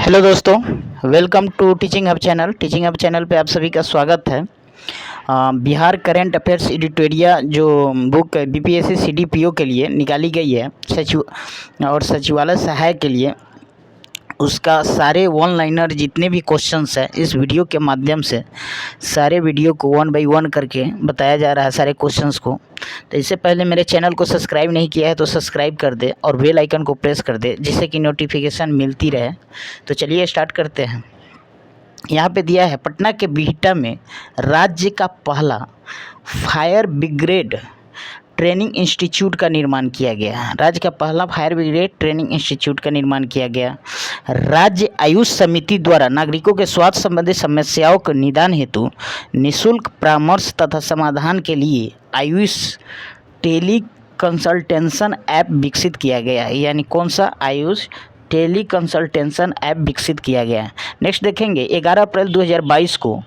Hello दोस्तों, welcome to teaching hub channel. Teaching hub channel पे आप सभी का स्वागत है। बिहार करंट अफेयर्स एडिटोरिया जो बुक बीपीएससी सीडीपीओ के लिए निकाली गई है सचिवालय सहायक के लिए, उसका सारे वन लाइनर जितने भी क्वेश्चंस हैं इस वीडियो के माध्यम से सारे वीडियो को वन बाय वन करके बताया जा रहा है, सारे क्वेश्चंस को। तो इससे पहले मेरे चैनल को सब्सक्राइब नहीं किया है तो सब्सक्राइब कर दे और बेल आइकन को प्रेस कर दे जिससे कि नोटिफिकेशन मिलती रहे। तो चलिए स्टार्ट करते हैं। यहाँ पे दिया है पटना के बिहटा में राज्य का पहला फायर ब्रिगेड ट्रेनिंग इंस्टीट्यूट का निर्माण किया गया है। राज्य का पहला फायर ब्रिगेड ट्रेनिंग इंस्टीट्यूट का निर्माण किया गया। राज्य आयुष समिति द्वारा नागरिकों के स्वास्थ्य संबंधी समस्याओं के निदान हेतु निःशुल्क परामर्श तथा समाधान के लिए आयुष टेली कंसल्टेशन ऐप विकसित किया गया है। यानी कौन सा? आयुष टेली कंसल्टेशन ऐप विकसित किया गया है। नेक्स्ट देखेंगे 11 अप्रैल 2022 को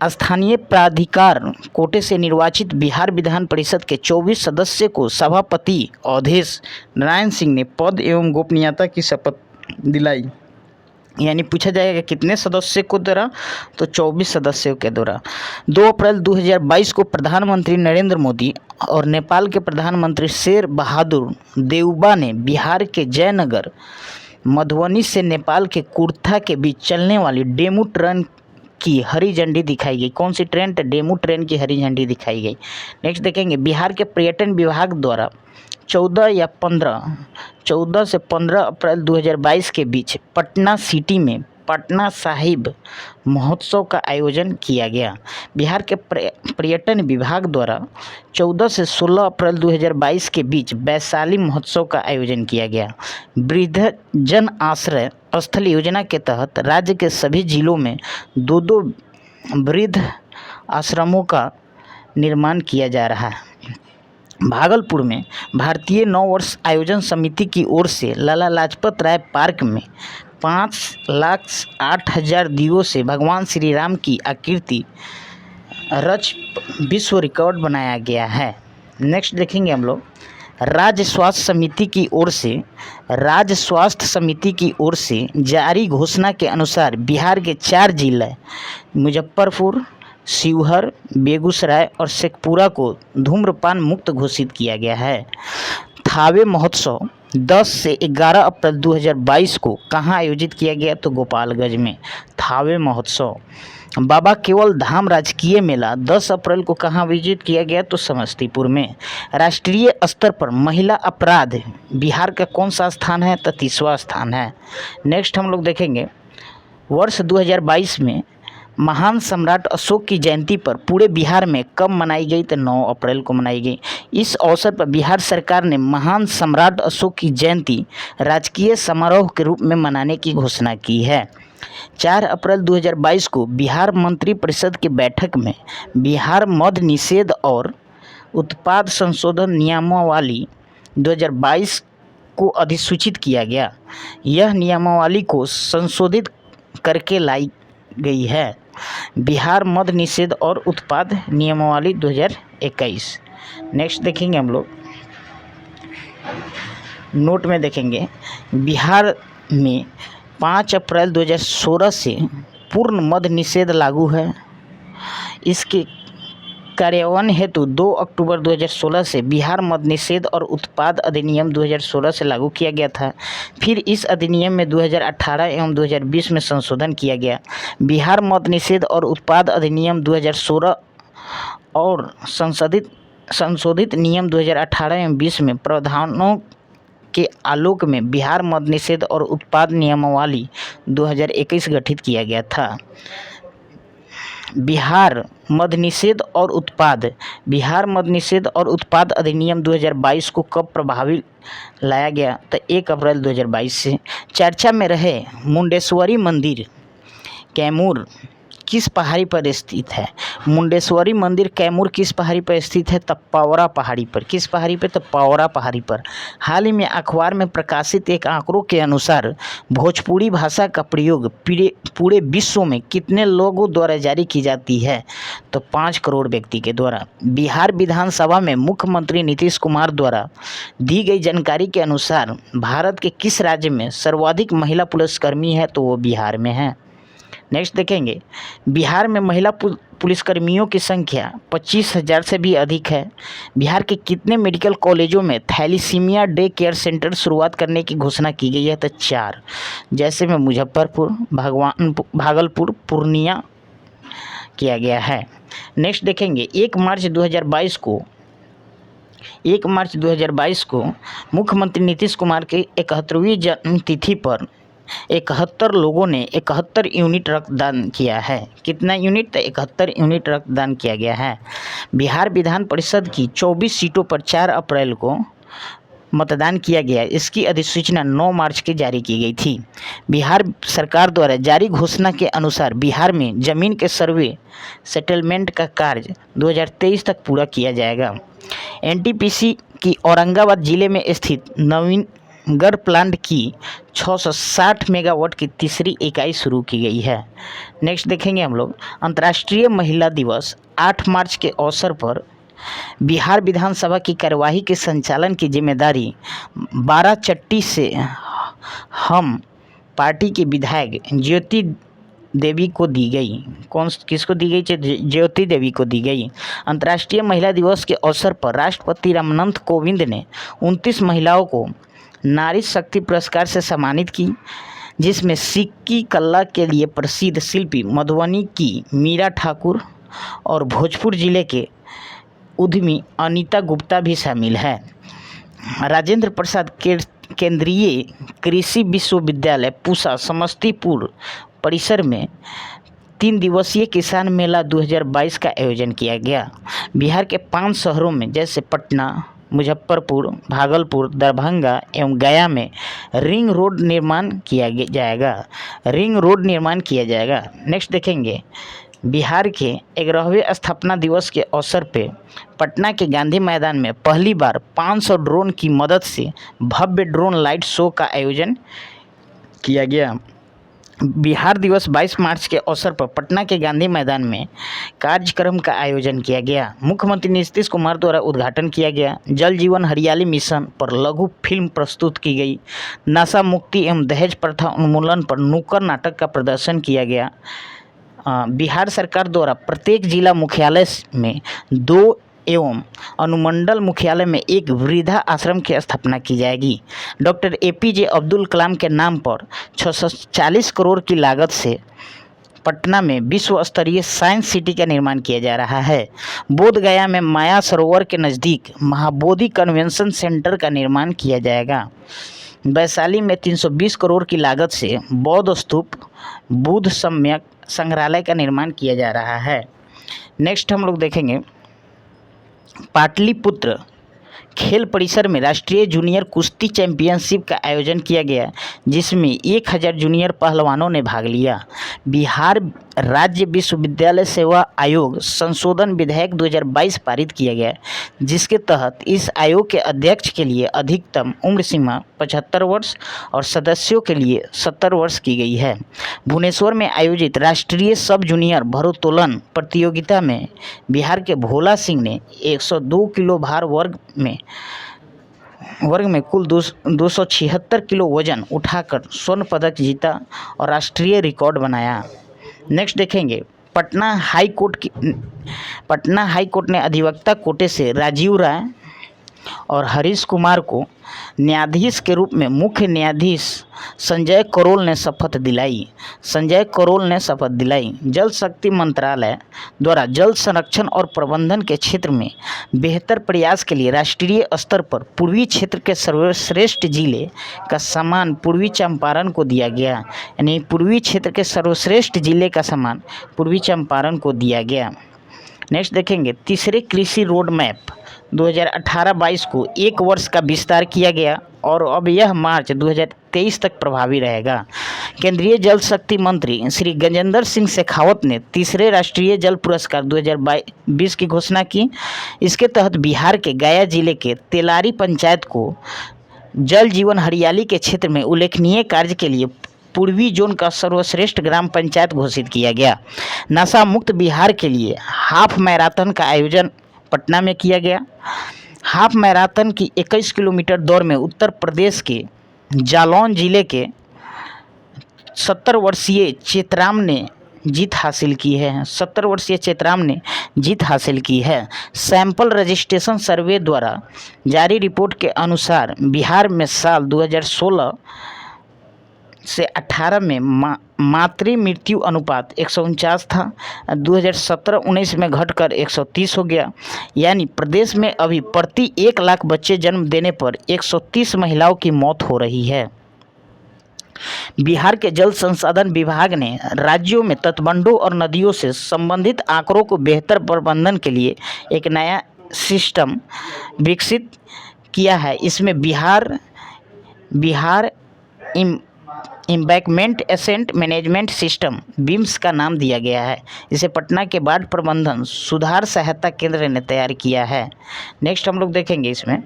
स्थानीय प्राधिकार कोटे से निर्वाचित बिहार विधान परिषद के 24 सदस्य को सभापति अवधेश नारायण सिंह ने पद एवं गोपनीयता की शपथ दिलाई। यानी पूछा जाएगा कितने सदस्य को द्वारा, तो 24 सदस्यों के द्वारा। 2 अप्रैल 2022 को प्रधानमंत्री नरेंद्र मोदी और नेपाल के प्रधानमंत्री शेर बहादुर देउबा ने बिहार के जयनगर मधुबनी से नेपाल के कुर्था के बीच चलने वाली डेमू ट्रेन की हरी झंडी दिखाई गई। कौन सी ट्रेन? डेमू ट्रेन की हरी झंडी दिखाई गई। नेक्स्ट देखेंगे बिहार के पर्यटन विभाग द्वारा 14 से 15 अप्रैल 2022 के बीच पटना सिटी में पटना साहिब महोत्सव का आयोजन किया गया। बिहार के पर्यटन विभाग द्वारा 14 से 16 अप्रैल 2022 के बीच वैशाली महोत्सव का आयोजन किया गया। वृद्ध जन आश्रय स्थल योजना के तहत राज्य के सभी जिलों में दो वृद्ध आश्रमों का निर्माण किया जा रहा है। भागलपुर में भारतीय नववर्ष आयोजन समिति की ओर से लाला लाजपत राय पार्क में 5,08,000 दीयों से भगवान श्री राम की आकृति रच विश्व रिकॉर्ड बनाया गया है। नेक्स्ट देखेंगे हम लोग राज्य स्वास्थ्य समिति की ओर से जारी घोषणा के अनुसार बिहार के 4 जिले मुजफ्फरपुर, शिवहर, बेगूसराय और शेखपुरा को धूम्रपान मुक्त घोषित किया गया है। थावे महोत्सव 10 से 11 अप्रैल 2022 को कहाँ आयोजित किया गया? तो गोपालगंज में थावे महोत्सव। बाबा केवल धाम राजकीय मेला 10 अप्रैल को कहाँ आयोजित किया गया? तो समस्तीपुर में। राष्ट्रीय स्तर पर महिला अपराध बिहार का कौन सा स्थान है? तो 30वां स्थान है। नेक्स्ट हम लोग देखेंगे वर्ष 2022 में महान सम्राट अशोक की जयंती पर पूरे बिहार में कब मनाई गई? तो 9 अप्रैल को मनाई गई। इस अवसर पर बिहार सरकार ने महान सम्राट अशोक की जयंती राजकीय समारोह के रूप में मनाने की घोषणा की है। 4 अप्रैल 2022 को बिहार मंत्री परिषद की बैठक में बिहार मद्य निषेध और उत्पाद संशोधन नियमावली 2022 को अधिसूचित किया गया। यह नियमावली को संशोधित करके लाई गई है। बिहार मद्य निषेध और उत्पाद नियमावली 2021। नेक्स्ट देखेंगे हम लोग नोट में देखेंगे बिहार में 5 अप्रैल 2016 से पूर्ण मद्य निषेध लागू है। इसके कार्यान्वयन हेतु 2 अक्टूबर 2016 से बिहार मद्य निषेध और उत्पाद अधिनियम 2016 से लागू किया गया था। फिर इस अधिनियम में 2018 एवं 2020 में संशोधन किया गया। बिहार मद्य निषेध और उत्पाद अधिनियम 2016 और संशोधित नियम 2018 एवं 20 में प्रावधानों के आलोक में बिहार मद्य निषेध और उत्पाद नियमावली 2021 गठित किया गया था। बिहार मद्य निषेध और उत्पाद अधिनियम 2022 को कब प्रभावी लाया गया? तो 1 अप्रैल 2022 से। चर्चा में रहे मुंडेश्वरी मंदिर कैमूर किस पहाड़ी पर स्थित है? मुंडेश्वरी मंदिर कैमूर किस पहाड़ी पर स्थित है? तप्पावरा पहाड़ी पर। किस पहाड़ी पर? तप्पावरा पहाड़ी पर। हाल ही में अखबार में प्रकाशित एक आंकड़ों के अनुसार भोजपुरी भाषा का प्रयोग पूरे विश्व में कितने लोगों द्वारा जारी की जाती है? तो 5 करोड़ व्यक्ति के द्वारा। बिहार विधानसभा में मुख्यमंत्री नीतीश कुमार द्वारा दी गई जानकारी के अनुसार भारत के किस राज्य में सर्वाधिक महिला पुलिसकर्मी है? तो वो बिहार में है। नेक्स्ट देखेंगे, बिहार में महिला पुलिसकर्मियों की संख्या 25,000 से भी अधिक है। बिहार के कितने मेडिकल कॉलेजों में थैलीसीमिया डे केयर सेंटर शुरुआत करने की घोषणा की गई है? तो 4, जैसे में मुजफ्फरपुर, भागलपुर, पूर्णिया किया गया है। नेक्स्ट देखेंगे, 1 मार्च 2022 को मुख्यमंत्री नीतीश कुमार की 71वीं जन्मतिथि पर 71 लोगों ने 71 यूनिट रक्तदान किया है। कितना यूनिट? तो 71 यूनिट रक्तदान किया गया है। बिहार विधान परिषद की 24 सीटों पर 4 अप्रैल को मतदान किया गया। इसकी अधिसूचना 9 मार्च की जारी की गई थी। बिहार सरकार द्वारा जारी घोषणा के अनुसार बिहार में जमीन के सर्वे सेटलमेंट का कार्य 2023 तक पूरा किया जाएगा। एनटीपीसी की औरंगाबाद जिले में स्थित नवीनगढ़ प्लांट की 660 मेगावाट की तीसरी इकाई शुरू की गई है। नेक्स्ट देखेंगे हम लोग, अंतर्राष्ट्रीय महिला दिवस 8 मार्च के अवसर पर बिहार विधानसभा की कार्यवाही के संचालन की जिम्मेदारी बाराचट्टी से हम पार्टी के विधायक ज्योति देवी को दी गई। किसको दी गई? ज्योति देवी को दी गई। अंतर्राष्ट्रीय महिला दिवस के अवसर पर राष्ट्रपति रामनाथ कोविंद ने 29 महिलाओं को नारी शक्ति पुरस्कार से सम्मानित की, जिसमें सिक्की कला के लिए प्रसिद्ध शिल्पी मधुबनी की मीरा ठाकुर और भोजपुर जिले के उद्यमी अनीता गुप्ता भी शामिल है। राजेंद्र प्रसाद केंद्रीय कृषि विश्वविद्यालय पूसा समस्तीपुर परिसर में 3 दिवसीय किसान मेला 2022 का आयोजन किया गया। बिहार के 5 शहरों में जैसे पटना, मुजफ्फरपुर, भागलपुर, दरभंगा एवं गया में रिंग रोड निर्माण किया जाएगा। नेक्स्ट देखेंगे, बिहार के 11वें स्थापना दिवस के अवसर पे पटना के गांधी मैदान में पहली बार 500 ड्रोन की मदद से भव्य ड्रोन लाइट शो का आयोजन किया गया। बिहार दिवस 22 मार्च के अवसर पर पटना के गांधी मैदान में कार्यक्रम का आयोजन किया गया। मुख्यमंत्री नीतीश कुमार द्वारा उद्घाटन किया गया। जल जीवन हरियाली मिशन पर लघु फिल्म प्रस्तुत की गई। नशा मुक्ति एवं दहेज प्रथा उन्मूलन पर नुक्कड़ नाटक का प्रदर्शन किया गया। बिहार सरकार द्वारा प्रत्येक जिला मुख्यालय में 2 एवं अनुमंडल मुख्यालय में 1 वृद्धा आश्रम की स्थापना की जाएगी। डॉक्टर APJ अब्दुल कलाम के नाम पर 640 करोड़ की लागत से पटना में विश्व स्तरीय साइंस सिटी का निर्माण किया जा रहा है। बोध गया में माया सरोवर के नज़दीक महाबोधि कन्वेंशन सेंटर का निर्माण किया जाएगा। वैशाली में 320 करोड़ की लागत से बौद्ध स्तूप बुद्ध सम्यक संग्रहालय का निर्माण किया जा रहा है। नेक्स्ट हम लोग देखेंगे, पाटलिपुत्र खेल परिसर में राष्ट्रीय जूनियर कुश्ती चैंपियनशिप का आयोजन किया गया, जिसमें 1000 जूनियर पहलवानों ने भाग लिया। बिहार राज्य विश्वविद्यालय सेवा आयोग संशोधन विधेयक 2022 पारित किया गया, जिसके तहत इस आयोग के अध्यक्ष के लिए अधिकतम उम्र सीमा 75 वर्ष और सदस्यों के लिए 70 वर्ष की गई है। भुवनेश्वर में आयोजित राष्ट्रीय सब जूनियर भारोत्तोलन प्रतियोगिता में बिहार के भोला सिंह ने 102 किलो भार वर्ग में कुल 276 किलो वजन उठाकर स्वर्ण पदक जीता और राष्ट्रीय रिकॉर्ड बनाया। नेक्स्ट देखेंगे, पटना हाई कोर्ट ने अधिवक्ता कोटे से राजीव राय और हरीश कुमार को न्यायाधीश के रूप में मुख्य न्यायाधीश संजय करोल ने शपथ दिलाई। जल शक्ति मंत्रालय द्वारा जल संरक्षण और प्रबंधन के क्षेत्र में बेहतर प्रयास के लिए राष्ट्रीय स्तर पर पूर्वी क्षेत्र के सर्वश्रेष्ठ जिले का सम्मान पूर्वी चंपारण को दिया गया। यानी पूर्वी क्षेत्र के सर्वश्रेष्ठ जिले का सम्मान पूर्वी चंपारण को दिया गया। नेक्स्ट देखेंगे, तीसरे कृषि रोड मैप 2018-22 को 1 वर्ष का विस्तार किया गया और अब यह मार्च 2023 तक प्रभावी रहेगा। केंद्रीय जल शक्ति मंत्री श्री गजेंद्र सिंह शेखावत ने तीसरे राष्ट्रीय जल पुरस्कार 2022 की घोषणा की। इसके तहत बिहार के गया जिले के तेलारी पंचायत को जल जीवन हरियाली के क्षेत्र में उल्लेखनीय कार्य के लिए पूर्वी जोन का सर्वश्रेष्ठ ग्राम पंचायत घोषित किया गया। नशा मुक्त बिहार के लिए हाफ मैराथन का आयोजन पटना में किया गया। हाफ मैराथन की 21 किलोमीटर दौड़ में उत्तर प्रदेश के जालौन जिले के 70 वर्षीय चेतराम ने जीत हासिल की है। 70 वर्षीय चेतराम ने जीत हासिल की है। सैंपल रजिस्ट्रेशन सर्वे द्वारा जारी रिपोर्ट के अनुसार बिहार में साल 2016 से 18 में मातृ मृत्यु अनुपात 149 था। 2017-19 में घटकर 130 हो गया। यानी प्रदेश में अभी प्रति 1 लाख बच्चे जन्म देने पर 130 महिलाओं की मौत हो रही है। बिहार के जल संसाधन विभाग ने राज्यों में तटबंधों और नदियों से संबंधित आंकड़ों को बेहतर प्रबंधन के लिए एक नया सिस्टम विकसित किया है। इसमें Bihar embankment asset management system beams का नाम दिया गया है। इसे पटना के बाढ़ प्रबंधन सुधार सहायता केंद्र ने तैयार किया है। नेक्स्ट हम लोग देखेंगे इसमें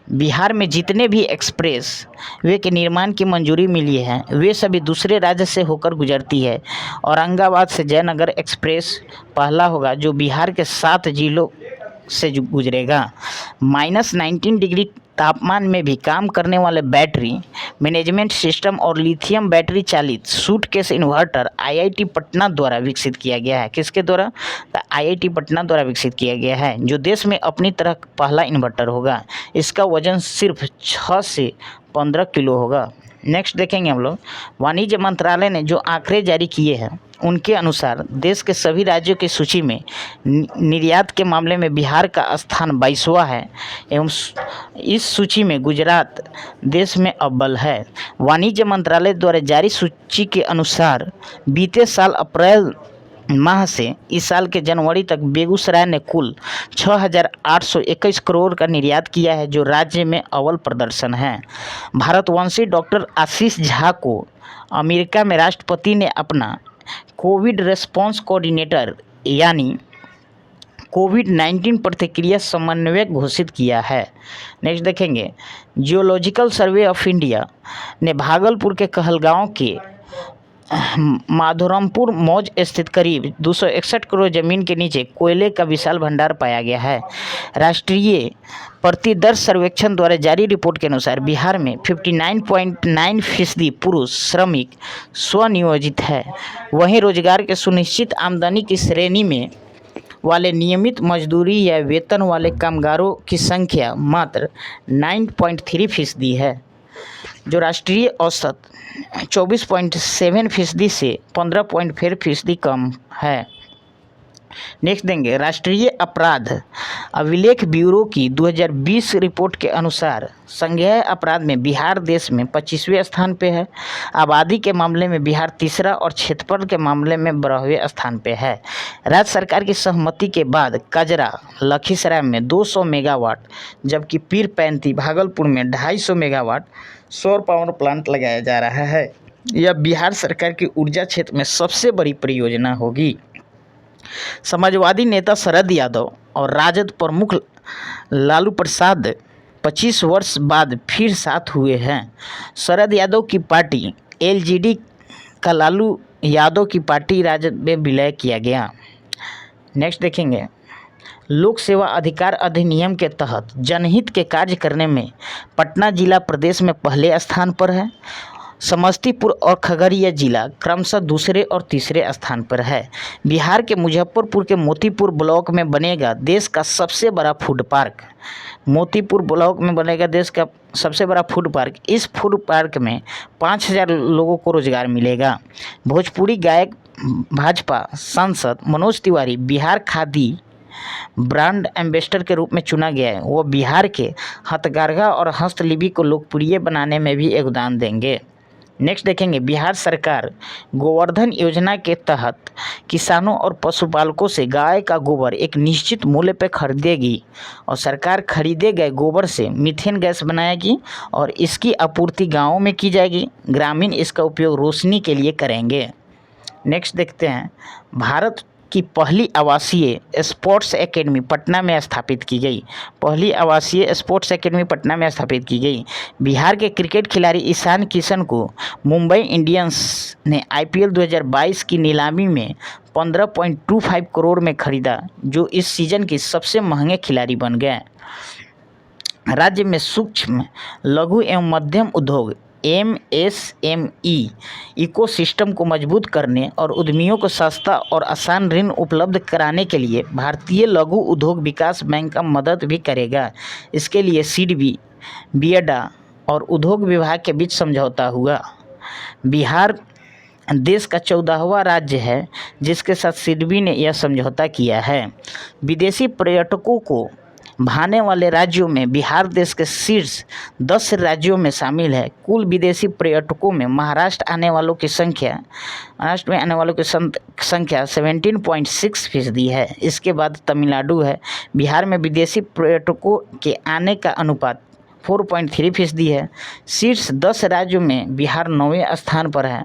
बिहार में जितने भी एक्सप्रेस वे के निर्माण की मंजूरी मिली है वे सभी दूसरे राज्य से होकर गुजरती है। औरंगाबाद से जयनगर एक्सप्रेस पहला होगा जो बिहार के 7 जिलों से गुजरेगा। -19 डिग्री तापमान में भी काम करने वाले बैटरी मैनेजमेंट सिस्टम और लिथियम बैटरी चालित सूटकेस इन्वर्टर आईआईटी पटना द्वारा विकसित किया गया है। किसके द्वारा? आईआईटी पटना द्वारा विकसित किया गया है, जो देश में अपनी तरह पहला इन्वर्टर होगा। इसका वजन सिर्फ 6 से 15 किलो होगा। नेक्स्ट देखेंगे हम लोग वाणिज्य मंत्रालय ने जो आंकड़े जारी किए हैं उनके अनुसार देश के सभी राज्यों की सूची में निर्यात के मामले में बिहार का स्थान 22वां है एवं इस सूची में गुजरात देश में अव्वल है। वाणिज्य मंत्रालय द्वारा जारी सूची के अनुसार बीते साल अप्रैल माह से इस साल के जनवरी तक बेगूसराय ने कुल 6,821 करोड़ का निर्यात किया है, जो राज्य में अव्वल प्रदर्शन है। भारतवंशी डॉक्टर आशीष झा को अमेरिका में राष्ट्रपति ने अपना कोविड रेस्पॉन्स कोऑर्डिनेटर यानी कोविड-19 प्रतिक्रिया समन्वयक घोषित किया है। नेक्स्ट देखेंगे जियोलॉजिकल सर्वे ऑफ इंडिया ने भागलपुर के कहलगांव के माधोरमपुर मौज स्थित करीब 261 करोड़ जमीन के नीचे कोयले का विशाल भंडार पाया गया है। राष्ट्रीय प्रतिदर्श सर्वेक्षण द्वारा जारी रिपोर्ट के अनुसार बिहार में 59.9% पुरुष श्रमिक स्वनियोजित है। वहीं रोजगार के सुनिश्चित आमदनी की श्रेणी में वाले नियमित मजदूरी या वेतन वाले कामगारों की संख्या मात्र 9.3% है, जो राष्ट्रीय औसत 24.7% से 15.4% कम है। नेक्स्ट देंगे राष्ट्रीय अपराध अभिलेख ब्यूरो की 2020 रिपोर्ट के अनुसार संज्ञेय अपराध में बिहार देश में 25वें स्थान पे है। आबादी के मामले में बिहार तीसरा और क्षेत्रफल के मामले में 12वें स्थान पे है। राज्य सरकार की सहमति के बाद कजरा लखीसराय में 200 मेगावाट जबकि पीरपैंती भागलपुर में 250 मेगावाट सौर पावर प्लांट लगाया जा रहा है। यह बिहार सरकार की ऊर्जा क्षेत्र में सबसे बड़ी परियोजना होगी। समाजवादी नेता शरद यादव और राजद प्रमुख लालू प्रसाद 25 वर्ष बाद फिर साथ हुए हैं। शरद यादव की पार्टी एलजेडी का लालू यादव की पार्टी राजद में विलय किया गया। नेक्स्ट देखेंगे लोक सेवा अधिकार अधिनियम के तहत जनहित के कार्य करने में पटना जिला प्रदेश में पहले स्थान पर है। समस्तीपुर और खगड़िया जिला क्रमशः दूसरे और तीसरे स्थान पर है। बिहार के मुजफ्फरपुर के मोतीपुर ब्लॉक में बनेगा देश का सबसे बड़ा फूड पार्क। मोतीपुर ब्लॉक में बनेगा देश का सबसे बड़ा फूड पार्क। इस फूड पार्क में 5,000 लोगों को रोजगार मिलेगा। भोजपुरी गायक भाजपा सांसद मनोज तिवारी बिहार खादी ब्रांड एम्बेसडर के रूप में चुना गया है। वो बिहार के हथकरघा और हस्तलिपि को लोकप्रिय बनाने में भी योगदान देंगे। नेक्स्ट देखेंगे, बिहार सरकार गोवर्धन योजना के तहत किसानों और पशुपालकों से गाय का गोबर एक निश्चित मूल्य पर खरीदेगी और सरकार खरीदे गए गोबर से मीथेन गैस बनाएगी और इसकी आपूर्ति गाँवों में की जाएगी। ग्रामीण इसका उपयोग रोशनी के लिए करेंगे। नेक्स्ट देखते हैं, भारत की पहली आवासीय स्पोर्ट्स एकेडमी पटना में स्थापित की गई। पहली आवासीय स्पोर्ट्स एकेडमी पटना में स्थापित की गई। बिहार के क्रिकेट खिलाड़ी ईशान किशन को मुंबई इंडियंस ने आईपीएल 2022 की नीलामी में 15.25 करोड़ में खरीदा, जो इस सीजन के सबसे महंगे खिलाड़ी बन गए। राज्य में सूक्ष्म, लघु एवं मध्यम उद्योग एमएसएमई इकोसिस्टम को मजबूत करने और उद्यमियों को सस्ता और आसान ऋण उपलब्ध कराने के लिए भारतीय लघु उद्योग विकास बैंक का मदद भी करेगा। इसके लिए सिडबी, बियडा और उद्योग विभाग के बीच समझौता हुआ। बिहार देश का 14वां राज्य है जिसके साथ सिडबी ने यह समझौता किया है। विदेशी पर्यटकों को भाने वाले राज्यों में बिहार देश के शीर्ष 10 राज्यों में शामिल है। कुल विदेशी पर्यटकों में महाराष्ट्र में आने वालों की संख्या 17.6% है। इसके बाद तमिलनाडु है। बिहार में विदेशी पर्यटकों के आने का अनुपात 4.3% है। शीर्ष 10 राज्यों में बिहार 9वें स्थान पर है।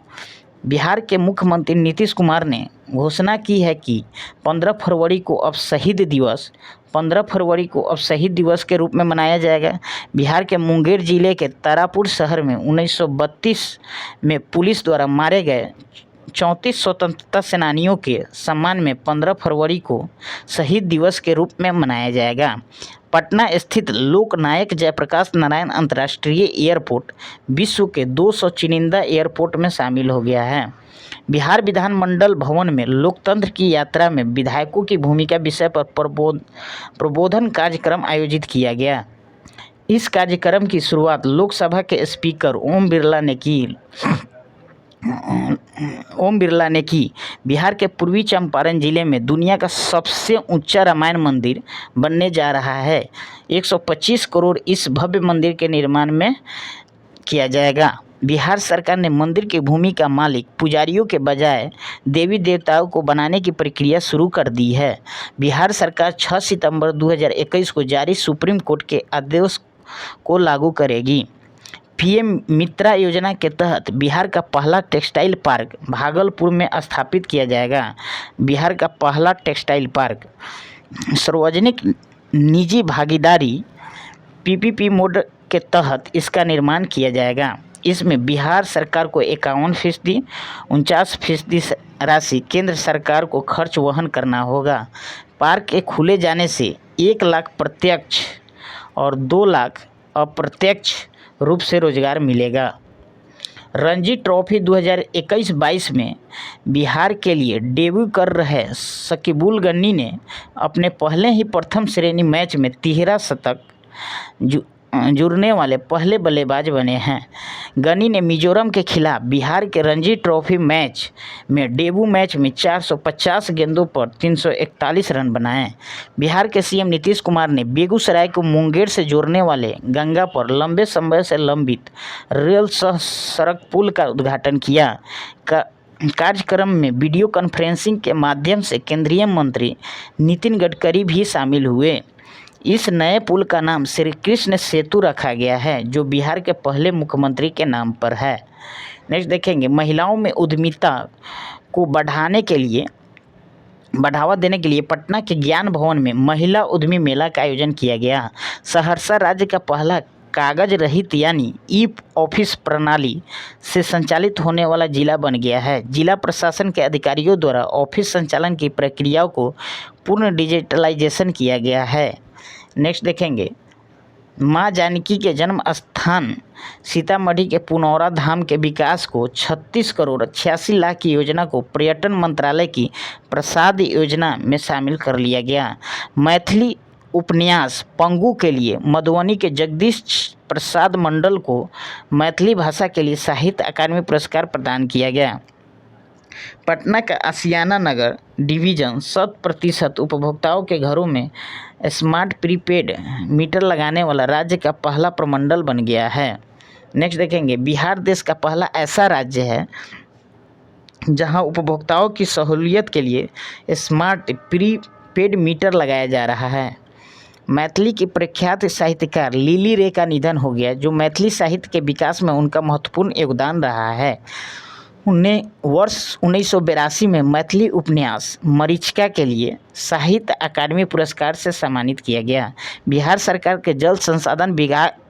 बिहार के मुख्यमंत्री नीतीश कुमार ने घोषणा की है कि 15 फरवरी को अब शहीद दिवस के रूप में मनाया जाएगा। बिहार के मुंगेर जिले के तारापुर शहर में 1932 में पुलिस द्वारा मारे गए 34 स्वतंत्रता सेनानियों के सम्मान में 15 फरवरी को शहीद दिवस के रूप में मनाया जाएगा। पटना स्थित लोकनायक जयप्रकाश नारायण अंतर्राष्ट्रीय एयरपोर्ट विश्व के 200 चुनिंदा एयरपोर्ट में शामिल हो गया है। बिहार विधानमंडल भवन में लोकतंत्र की यात्रा में विधायकों की भूमिका विषय पर प्रबोधन कार्यक्रम आयोजित किया गया। इस कार्यक्रम की शुरुआत लोकसभा के स्पीकर ओम बिरला ने की। बिहार के पूर्वी चंपारण जिले में दुनिया का सबसे ऊंचा रामायण मंदिर बनने जा रहा है। 125 करोड़ इस भव्य मंदिर के निर्माण में किया जाएगा। बिहार सरकार ने मंदिर की भूमि का मालिक पुजारियों के बजाय देवी देवताओं को बनाने की प्रक्रिया शुरू कर दी है। बिहार सरकार 6 सितंबर 2021 को जारी सुप्रीम कोर्ट के आदेश को लागू करेगी। पीएम मित्रा योजना के तहत बिहार का पहला टेक्सटाइल पार्क भागलपुर में स्थापित किया जाएगा। बिहार का पहला टेक्सटाइल पार्क सार्वजनिक निजी भागीदारी पीपीपी मोड के तहत इसका निर्माण किया जाएगा। इसमें बिहार सरकार को 51%, 49% राशि केंद्र सरकार को खर्च वहन करना होगा। पार्क के खुले जाने से 1 लाख प्रत्यक्ष और 2 लाख अप्रत्यक्ष रूप से रोजगार मिलेगा। रणजी ट्रॉफी 2021-22 में बिहार के लिए डेब्यू कर रहे शकीबुल गनी ने अपने पहले ही प्रथम श्रेणी मैच में 13 शतक जुड़ने वाले पहले बल्लेबाज बने हैं। गनी ने मिजोरम के खिलाफ बिहार के रणजी ट्रॉफी मैच में डेब्यू मैच में 450 गेंदों पर 341 रन बनाए। बिहार के सीएम नीतीश कुमार ने बेगूसराय को मुंगेर से जोड़ने वाले गंगा पर लंबे समय से लंबित रेल सह सड़क पुल का उद्घाटन किया। कार्यक्रम में वीडियो कॉन्फ्रेंसिंग के माध्यम से केंद्रीय मंत्री नितिन गडकरी भी शामिल हुए। इस नए पुल का नाम श्री कृष्ण सेतु रखा गया है, जो बिहार के पहले मुख्यमंत्री के नाम पर है। नेक्स्ट देखेंगे, महिलाओं में उद्यमिता को बढ़ावा देने के लिए पटना के ज्ञान भवन में महिला उद्यमी मेला का आयोजन किया गया। सहरसा राज्य का पहला कागज रहित यानी ई ऑफिस प्रणाली से संचालित होने वाला जिला बन गया है। जिला प्रशासन के अधिकारियों द्वारा ऑफिस संचालन की प्रक्रियाओं को पूर्ण डिजिटलाइजेशन किया गया है। नेक्स्ट देखेंगे, माँ जानकी के जन्म स्थान सीतामढ़ी के पुनौरा धाम के विकास को 36 करोड़ 86 लाख की योजना को पर्यटन मंत्रालय की प्रसाद योजना में शामिल कर लिया गया। मैथिली उपन्यास पंगु के लिए मधुबनी के जगदीश प्रसाद मंडल को मैथिली भाषा के लिए साहित्य अकादमी पुरस्कार प्रदान किया गया। पटना का आशियाना नगर डिवीज़न 100% उपभोक्ताओं के घरों में स्मार्ट प्रीपेड मीटर लगाने वाला राज्य का पहला प्रमंडल बन गया है। नेक्स्ट देखेंगे, बिहार देश का पहला ऐसा राज्य है जहां उपभोक्ताओं की सहूलियत के लिए स्मार्ट प्रीपेड मीटर लगाया जा रहा है। मैथिली की प्रख्यात साहित्यकार लिली रे का निधन हो गया, जो मैथिली साहित्य के विकास में उनका महत्वपूर्ण योगदान रहा है। उन्हें वर्ष 1982 में मैथिली उपन्यास मरीचिका के लिए साहित्य अकादमी पुरस्कार से सम्मानित किया गया। बिहार सरकार के जल संसाधन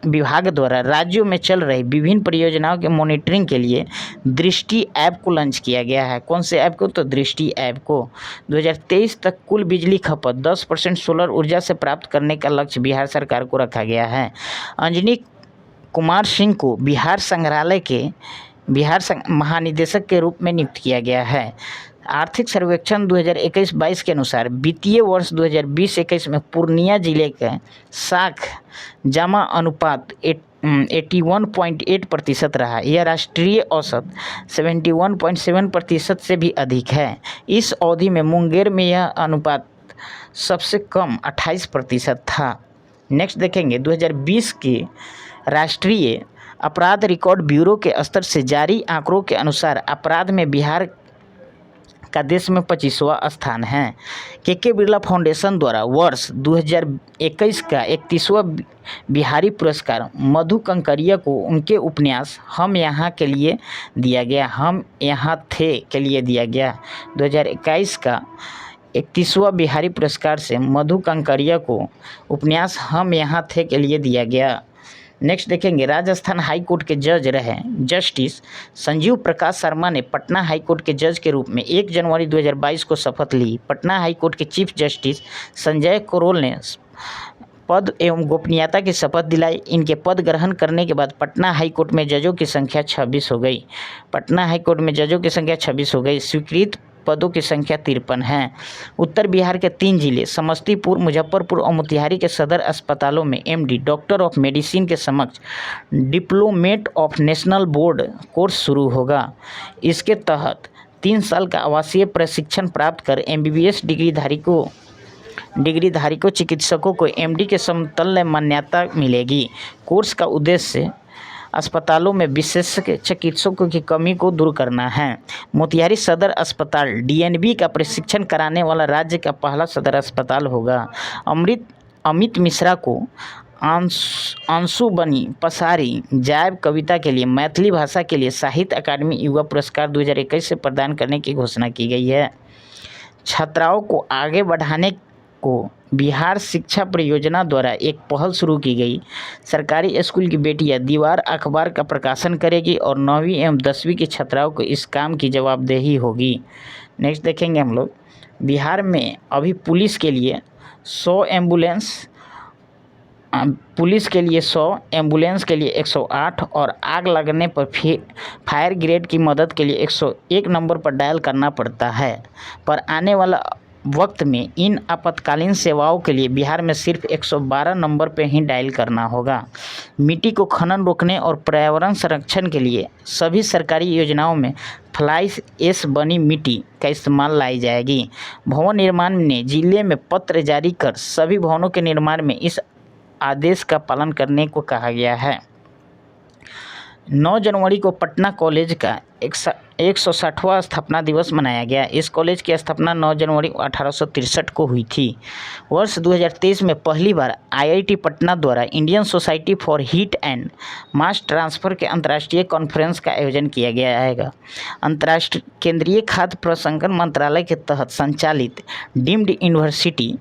विभाग द्वारा राज्यों में चल रही विभिन्न परियोजनाओं के मॉनिटरिंग के लिए दृष्टि ऐप को लॉन्च किया गया है। कौन से ऐप को? तो दृष्टि ऐप को। 2023 तक कुल बिजली खपत 10% सोलर ऊर्जा से प्राप्त करने का लक्ष्य बिहार सरकार को रखा गया है। अंजनी कुमार सिंह को बिहार संग्रहालय के महानिदेशक के रूप में नियुक्त किया गया है। आर्थिक सर्वेक्षण 2021-22 के अनुसार वित्तीय वर्ष 2020-21 में पूर्णिया जिले का साख जमा अनुपात 81.8% रहा। यह राष्ट्रीय औसत 71.7% से भी अधिक है। इस अवधि में मुंगेर में यह अनुपात सबसे कम 28% था। नेक्स्ट देखेंगे, 2020 के राष्ट्रीय अपराध रिकॉर्ड ब्यूरो के स्तर से जारी आंकड़ों के अनुसार अपराध में बिहार का देश में 25वां स्थान है। के बिरला फाउंडेशन द्वारा वर्ष 2021 का 31वां बिहारी पुरस्कार मधु कंकरिया को उनके उपन्यास हम यहाँ के लिए दिया गया। हम यहाँ थे के लिए दिया गया। 2021 का 31वां बिहारी पुरस्कार से मधु कंकरिया को उपन्यास हम यहाँ थे के लिए दिया गया। नेक्स्ट देखेंगे, राजस्थान हाई कोर्ट के जज रहे जस्टिस संजीव प्रकाश शर्मा ने पटना हाई कोर्ट के जज के रूप में 1 जनवरी 2022 को शपथ ली। पटना हाई कोर्ट के चीफ जस्टिस संजय करोल ने पद एवं गोपनीयता की शपथ दिलाई। इनके पद ग्रहण करने के बाद पटना हाई कोर्ट में जजों की संख्या 26 हो गई। पटना हाई कोर्ट में जजों की संख्या 26 हो गई। स्वीकृत पदों की संख्या 53 है। उत्तर बिहार के 3 जिले समस्तीपुर, मुजफ्फरपुर और मोतिहारी के सदर अस्पतालों में एमडी डॉक्टर ऑफ मेडिसिन के समक्ष diplomat of national board course शुरू होगा। इसके तहत 3 साल का आवासीय प्रशिक्षण प्राप्त कर एमबीबीएस डिग्रीधारियों चिकित्सकों को एमडी के समतुल्य मान्यता मिलेगी। कोर्स का उद्देश्य अस्पतालों में विशेषज्ञ चिकित्सकों की कमी को दूर करना है। मोतिहारी सदर अस्पताल डीएनबी का प्रशिक्षण कराने वाला राज्य का पहला सदर अस्पताल होगा। अमित मिश्रा को अंशु बनी पसारी जायब कविता के लिए मैथिली भाषा के लिए साहित्य अकादमी युवा पुरस्कार 2021 से प्रदान करने की घोषणा की गई है। छात्राओं को आगे बढ़ाने को बिहार शिक्षा परियोजना द्वारा एक पहल शुरू की गई। सरकारी स्कूल की बेटियां दीवार अखबार का प्रकाशन करेगी और 9वीं एवं 10वीं की छात्राओं को इस काम की जवाबदेही होगी। नेक्स्ट देखेंगे हम लोग, बिहार में अभी पुलिस के लिए 100 एम्बुलेंस, एम्बुलेंस के लिए 108 और आग लगने पर फायर ब्रिगेड की मदद के लिए 101 नंबर पर डायल करना पड़ता है। पर आने वाला वक्त में इन आपातकालीन सेवाओं के लिए बिहार में सिर्फ 112 नंबर पर ही डायल करना होगा। मिट्टी को खनन रोकने और पर्यावरण संरक्षण के लिए सभी सरकारी योजनाओं में फ्लाई ऐश बनी मिट्टी का इस्तेमाल लाई जाएगी। भवन निर्माण ने जिले में पत्र जारी कर सभी भवनों के निर्माण में इस आदेश का पालन करने को कहा गया है। 9 जनवरी को पटना कॉलेज का 160वां स्थापना दिवस मनाया गया। इस कॉलेज की स्थापना 9 जनवरी 1863 को हुई थी। वर्ष 2023 में पहली बार आईआईटी पटना द्वारा Indian society for heat and mass transfer के अंतर्राष्ट्रीय कॉन्फ्रेंस का आयोजन किया गया है। अंतर्राष्ट्रीय केंद्रीय खाद्य प्रसंस्करण मंत्रालय के तहत संचालित डीम्ड यूनिवर्सिटी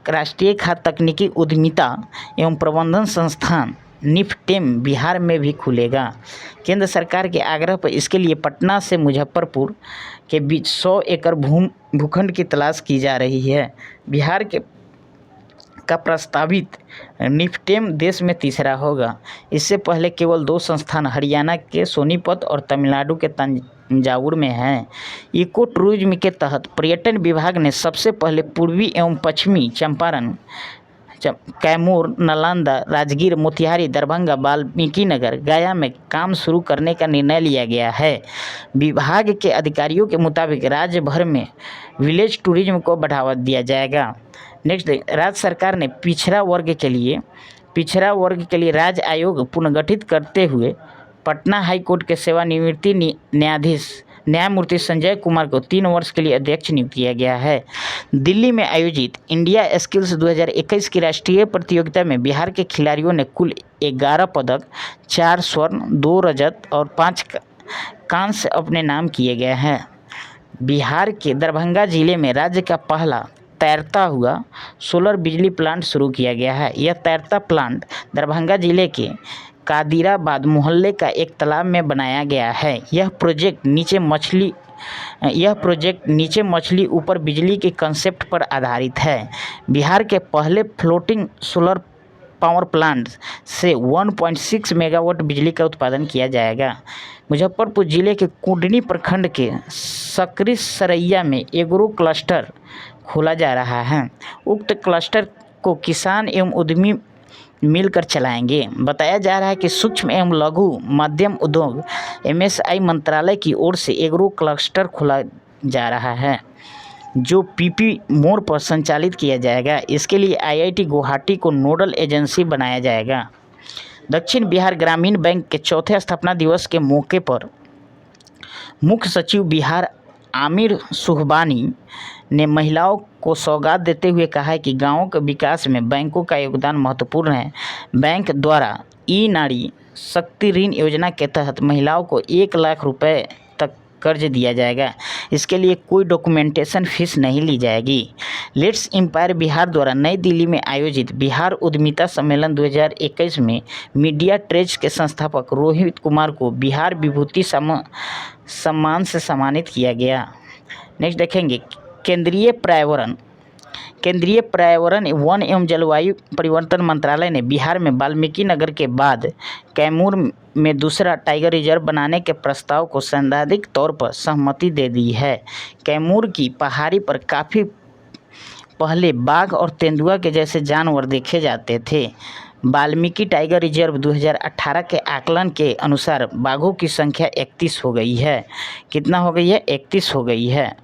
राष्ट्रीय खाद्य तकनीकी उद्यमिता एवं प्रबंधन संस्थान निफ्टेम बिहार में भी खुलेगा। केंद्र सरकार के आग्रह पर इसके लिए पटना से मुजफ्फरपुर के बीच 100 एकड़ भूखंड की तलाश की जा रही है। बिहार का प्रस्तावित निफ्टेम देश में तीसरा होगा। इससे पहले केवल 2 संस्थान हरियाणा के सोनीपत और तमिलनाडु के तंजावुर में हैं। इको टूरिज्म के तहत पर्यटन विभाग ने सबसे पहले पूर्वी एवं पश्चिमी चंपारण, कैमूर, नालंदा, राजगीर, मोतिहारी, दरभंगा, वाल्मीकिनगर, गया में काम शुरू करने का निर्णय लिया गया है। विभाग के अधिकारियों के मुताबिक राज्य भर में विलेज टूरिज्म को बढ़ावा दिया जाएगा। नेक्स्ट, राज्य सरकार ने पिछड़ा वर्ग के लिए पिछड़ा वर्ग के लिए राज्य आयोग पुनर्गठित करते हुए पटना हाई कोर्ट के सेवानिवृत्ति न्यायाधीश न्यायमूर्ति संजय कुमार को 3 वर्ष के लिए अध्यक्ष नियुक्त किया गया है। दिल्ली में आयोजित इंडिया स्किल्स 2021 की राष्ट्रीय प्रतियोगिता में बिहार के खिलाड़ियों ने कुल 11 पदक, 4 स्वर्ण, 2 रजत और 5 कांस्य अपने नाम किए गए हैं। बिहार के दरभंगा जिले में राज्य का पहला तैरता हुआ सोलर बिजली प्लांट शुरू किया गया है। यह तैरता प्लांट दरभंगा जिले के कादिराबाद मोहल्ले का एक तालाब में बनाया गया है। यह प्रोजेक्ट नीचे मछली ऊपर बिजली के कंसेप्ट पर आधारित है। बिहार के पहले फ्लोटिंग सोलर पावर प्लांट से 1.6 मेगावाट बिजली का उत्पादन किया जाएगा। मुजफ्फरपुर जिले के कुंडनी प्रखंड के सकरी सरैया में एग्रो क्लस्टर खोला जा रहा है। उक्त क्लस्टर को किसान एवं उद्यमी मिलकर चलाएंगे। बताया जा रहा है कि सूक्ष्म एवं लघु मध्यम उद्योग MSI मंत्रालय की ओर से एग्रो क्लस्टर खोला जा रहा है, जो PP मोड पर संचालित किया जाएगा। इसके लिए IIT गुवाहाटी को नोडल एजेंसी बनाया जाएगा। दक्षिण बिहार ग्रामीण बैंक के 4थे स्थापना दिवस के मौके पर मुख्य सचिव बिहार आमिर सुहबानी ने महिलाओं को सौगात देते हुए कहा है कि गाँवों के विकास में बैंकों का योगदान महत्वपूर्ण है। बैंक द्वारा नारी शक्ति ऋण योजना के तहत महिलाओं को 1 लाख रुपए तक कर्ज दिया जाएगा। इसके लिए कोई डॉक्यूमेंटेशन फीस नहीं ली जाएगी। लेट्स एम्पायर बिहार द्वारा नई दिल्ली में आयोजित बिहार उद्यमिता सम्मेलन 2021 में मीडिया ट्रेज के संस्थापक रोहित कुमार को बिहार विभूति सम्मान से सम्मानित किया गया। नेक्स्ट देखेंगे केंद्रीय पर्यावरण वन एवं जलवायु परिवर्तन मंत्रालय ने बिहार में वाल्मीकि नगर के बाद कैमूर में दूसरा टाइगर रिजर्व बनाने के प्रस्ताव को सैद्धांतिक तौर पर सहमति दे दी है। कैमूर की पहाड़ी पर काफ़ी पहले बाघ और तेंदुआ के जैसे जानवर देखे जाते थे। वाल्मीकि टाइगर रिजर्व 2018 के आकलन के अनुसार बाघों की संख्या 31 हो गई है। कितना हो गई है? 31 हो गई है।